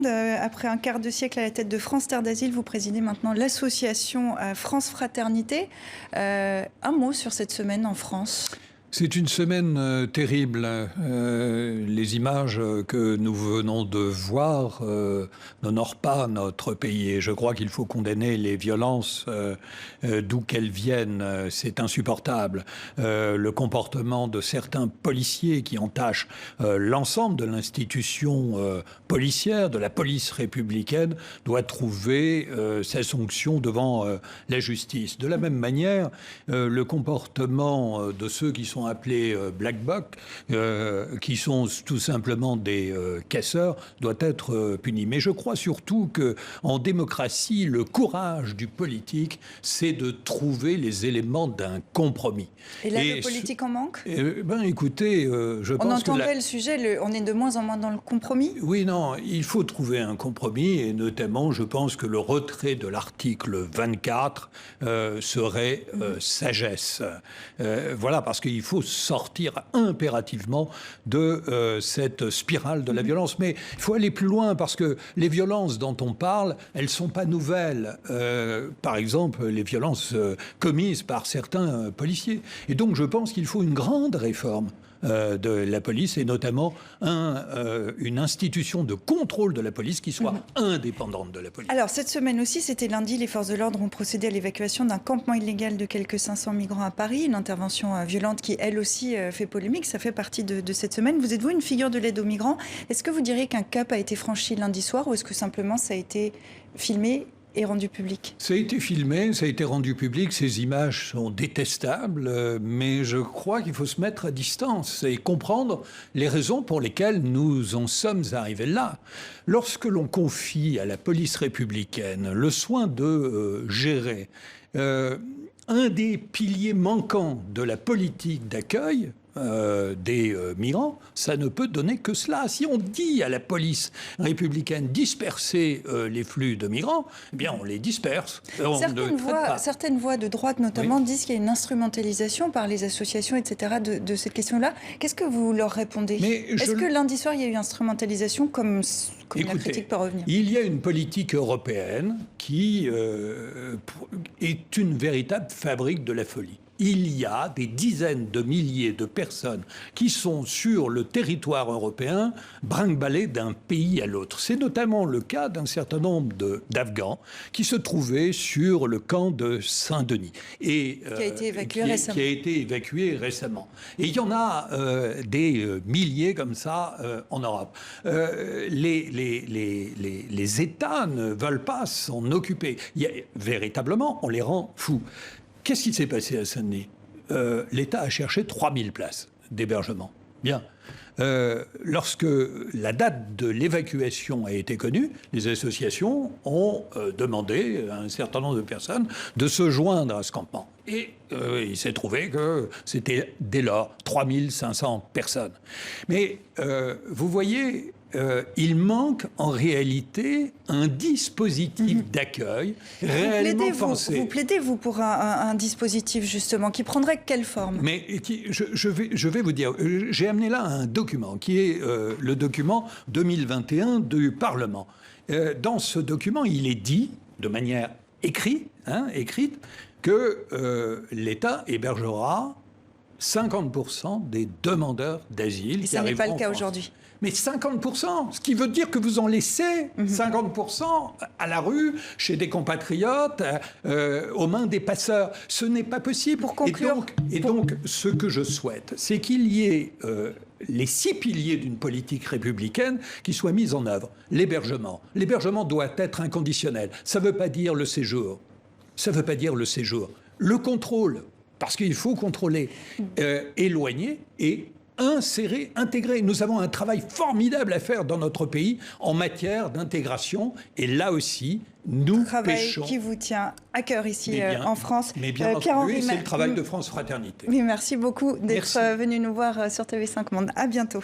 Après un quart de siècle à la tête de France Terre d'Asile, vous présidez maintenant l'association France Fraternité. Un mot sur cette semaine en France. C'est une semaine terrible. Les images que nous venons de voir n'honorent pas notre pays. Et je crois qu'il faut condamner les violences d'où qu'elles viennent. C'est insupportable. Le comportement de certains policiers qui entachent l'ensemble de l'institution policière, de la police républicaine, doit trouver sa sanction devant la justice. De la même manière, le comportement de ceux qui sont appelés Black Bloc, qui sont tout simplement des casseurs, doit être puni. Mais je crois surtout qu'en démocratie, le courage du politique, c'est de trouver les éléments d'un compromis. Et là, le politique en manque ? Écoutez, je pense on entendait le sujet, on est de moins en moins dans le compromis ? Oui, non, il faut trouver un compromis, et notamment, je pense que le retrait de l'article 24 serait sagesse. Voilà, parce qu'il faut sortir impérativement de cette spirale de la violence. Mais il faut aller plus loin, parce que les violences dont on parle, elles ne sont pas nouvelles. Par exemple, les violences commises par certains policiers. Et donc, je pense qu'il faut une grande réforme de la police, et notamment une institution de contrôle de la police qui soit indépendante de la police. Alors, cette semaine aussi, c'était lundi, les forces de l'ordre ont procédé à l'évacuation d'un campement illégal de quelques 500 migrants à Paris, une intervention violente qui, elle aussi, fait polémique. Ça fait partie de cette semaine. Vous êtes-vous une figure de l'aide aux migrants? Est-ce que vous diriez qu'un cap a été franchi lundi soir, ou est-ce que simplement ça a été filmé et rendu public? Ça a été filmé, ça a été rendu public, ces images sont détestables, mais je crois qu'il faut se mettre à distance et comprendre les raisons pour lesquelles nous en sommes arrivés là. Lorsque l'on confie à la police républicaine le soin de gérer un des piliers manquants de la politique d'accueil, des migrants, ça ne peut donner que cela. Si on dit à la police républicaine disperser les flux de migrants, eh bien on les disperse. Certaines voix de droite notamment disent qu'il y a une instrumentalisation par les associations, etc. de cette question-là. Qu'est-ce que vous leur répondez? Est-ce que lundi soir il y a eu instrumentalisation comme Écoutez, la critique peut revenir? Il y a une politique européenne qui est une véritable fabrique de la folie. Il y a des dizaines de milliers de personnes qui sont sur le territoire européen brinque-ballées d'un pays à l'autre. C'est notamment le cas d'un certain nombre d'Afghans qui se trouvaient sur le camp de Saint-Denis. Qui a été évacué récemment. Qui a été évacué récemment. Et il y en a des milliers comme ça en Europe. Les États ne veulent pas s'en occuper. Véritablement, on les rend fous. Qu'est-ce qui s'est passé à Saint-Denis? L'État a cherché 3000 places d'hébergement. Bien. Lorsque la date de l'évacuation a été connue, les associations ont demandé à un certain nombre de personnes de se joindre à ce campement. Et il s'est trouvé que c'était dès lors 3500 personnes. Mais vous voyez, il manque en réalité un dispositif d'accueil réellement pensé. Vous plaidez, vous, pour un dispositif, justement, qui prendrait quelle forme? Mais je vais vous dire, j'ai amené là un document, qui est le document 2021 du Parlement. Dans ce document, il est dit, de manière écrite, que l'État hébergera 50% des demandeurs d'asile. Et ça n'est pas le cas aujourd'hui. Mais 50%, ce qui veut dire que vous en laissez 50% à la rue, chez des compatriotes, aux mains des passeurs. Ce n'est pas possible. Pour conclure, donc, ce que je souhaite, c'est qu'il y ait les 6 piliers d'une politique républicaine qui soient mis en œuvre. L'hébergement. L'hébergement doit être inconditionnel. Ça ne veut pas dire le séjour. Ça ne veut pas dire le séjour. Le contrôle, parce qu'il faut contrôler, éloigner et insérer, intégrer. Nous avons un travail formidable à faire dans notre pays en matière d'intégration. Et là aussi, nous pêchons. Qui vous tient à cœur ici en France. Mais bien entendu, c'est le travail de France Fraternité. Oui, merci beaucoup d'être venu nous voir sur TV5 Monde. À bientôt.